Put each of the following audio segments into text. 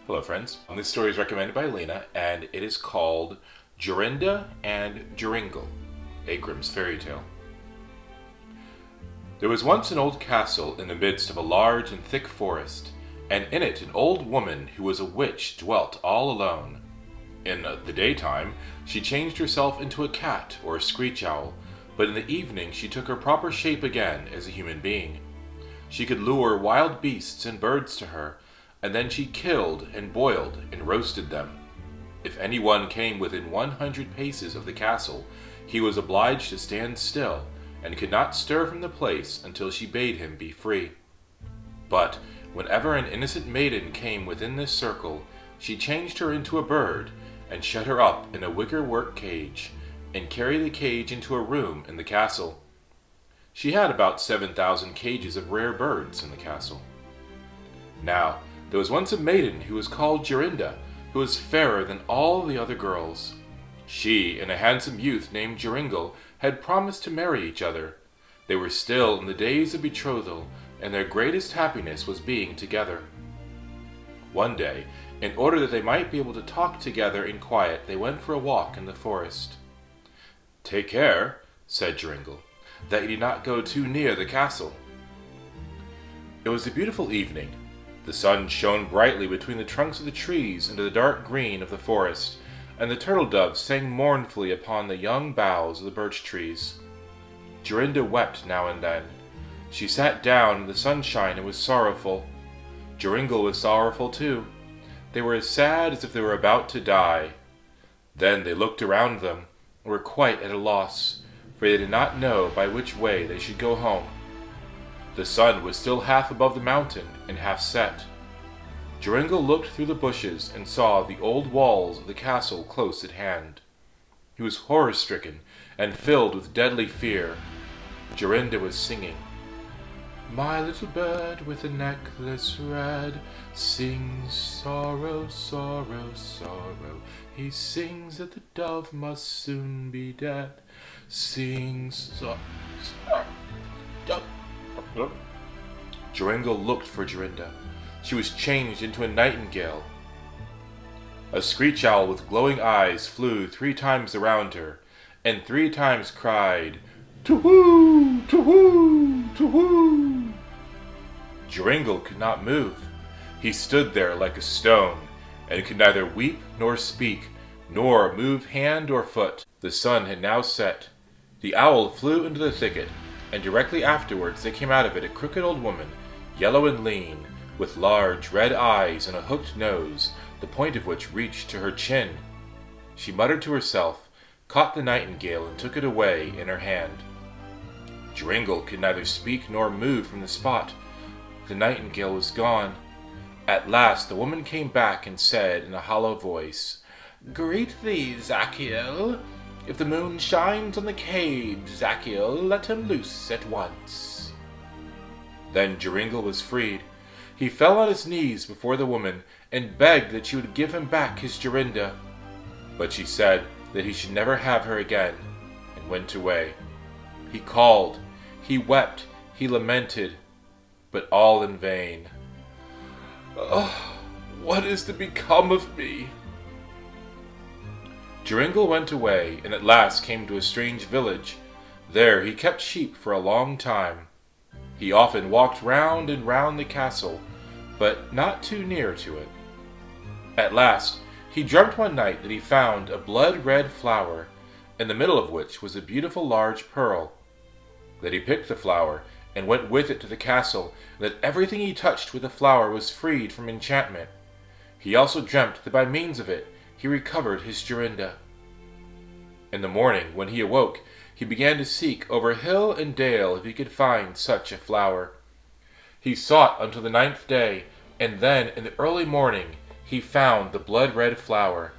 Hello friends. This story is recommended by Lena and it is called Jorinda and Joringel, a Grimm's fairy tale. There was once an old castle in the midst of a large and thick forest, and in it an old woman who was a witch dwelt all alone. In the daytime she changed herself into a cat or a screech owl, but in the evening she took her proper shape again as a human being. She could lure wild beasts and birds to her, and then she killed and boiled and roasted them. If anyone came within 100 paces of the castle, he was obliged to stand still, and could not stir from the place until she bade him be free. But whenever an innocent maiden came within this circle, she changed her into a bird, and shut her up in a wicker-work cage, and carried the cage into a room in the castle. She had about 7,000 cages of rare birds in the castle. Now, there was once a maiden who was called Jorinda, who was fairer than all the other girls. She and a handsome youth named Joringel had promised to marry each other. They were still in the days of betrothal, and their greatest happiness was being together. One day, in order that they might be able to talk together in quiet, they went for a walk in the forest. "Take care," said Joringel, "that you do not go too near the castle." It was a beautiful evening. The sun shone brightly between the trunks of the trees into the dark green of the forest, and the turtle doves sang mournfully upon the young boughs of the birch trees. Jorinda wept now and then. She sat down in the sunshine and was sorrowful. Joringel was sorrowful too. They were as sad as if they were about to die. Then they looked around them, and were quite at a loss, for they did not know by which way they should go home. The sun was still half above the mountain and half set. Joringel looked through the bushes and saw the old walls of the castle close at hand. He was horror-stricken and filled with deadly fear. Jorinda was singing, "My little bird with a necklace red sings sorrow, sorrow, sorrow. He sings that the dove must soon be dead. Sings sorrow." Joringel looked for Jorinda. She was changed into a nightingale. A screech owl with glowing eyes flew 3 times around her, and 3 times cried, "To-whoo! To-whoo! To-whoo!" Joringel could not move. He stood there like a stone, and could neither weep nor speak, nor move hand or foot. The sun had now set. The owl flew into the thicket, and directly afterwards there came out of it a crooked old woman, yellow and lean, with large red eyes and a hooked nose, the point of which reached to her chin. She muttered to herself, caught the nightingale, and took it away in her hand. Joringel could neither speak nor move from the spot. The nightingale was gone. At last the woman came back and said in a hollow voice, "Greet thee, Zachiel. If the moon shines on the cage, Zachiel, let him loose at once." Then Joringel was freed. He fell on his knees before the woman and begged that she would give him back his Jorinda. But she said that he should never have her again, and went away. He called, he wept, he lamented, but all in vain. "Oh, what is to become of me?" Joringel went away, and at last came to a strange village. There he kept sheep for a long time. He often walked round and round the castle, but not too near to it. At last he dreamt one night that he found a blood-red flower, in the middle of which was a beautiful large pearl. That he picked the flower, and went with it to the castle, and that everything he touched with the flower was freed from enchantment. He also dreamt that by means of it he recovered his Jorinda. In the morning, when he awoke, he began to seek over hill and dale if he could find such a flower. He sought until the 9th day, and then in the early morning he found the blood-red flower.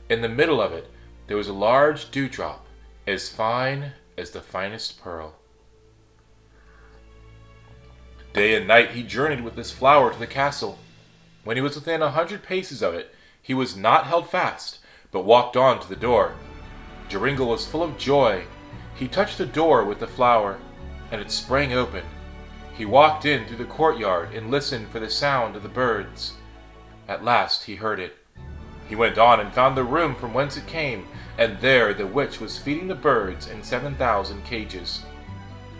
In the middle of it there was a large dewdrop, as fine as the finest pearl. Day and night he journeyed with this flower to the castle. When he was within 100 paces of it, he was not held fast, but walked on to the door. Joringel was full of joy. He touched the door with the flower, and it sprang open. He walked in through the courtyard and listened for the sound of the birds. At last he heard it. He went on and found the room from whence it came, and there the witch was feeding the birds in 7,000 cages.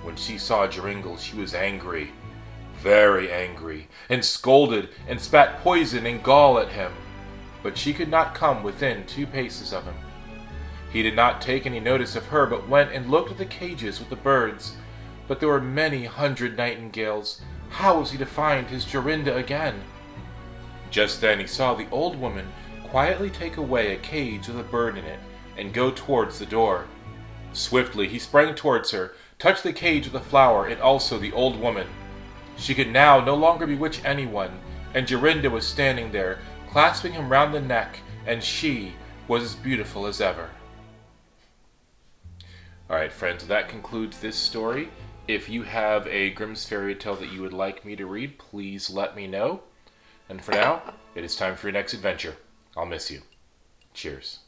When she saw Joringel, she was angry, very angry, and scolded and spat poison and gall at him. But she could not come within 2 paces of him. He did not take any notice of her, but went and looked at the cages with the birds. But there were many hundred nightingales. How was he to find his Jorinda again? Just then he saw the old woman quietly take away a cage with a bird in it, and go towards the door. Swiftly he sprang towards her, touched the cage with a flower, and also the old woman. She could now no longer bewitch anyone, and Jorinda was standing there, clasping him round the neck, and she was as beautiful as ever. Alright friends, that concludes this story. If you have a Grimm's fairy tale that you would like me to read, please let me know. And for now, it is time for your next adventure. I'll miss you. Cheers.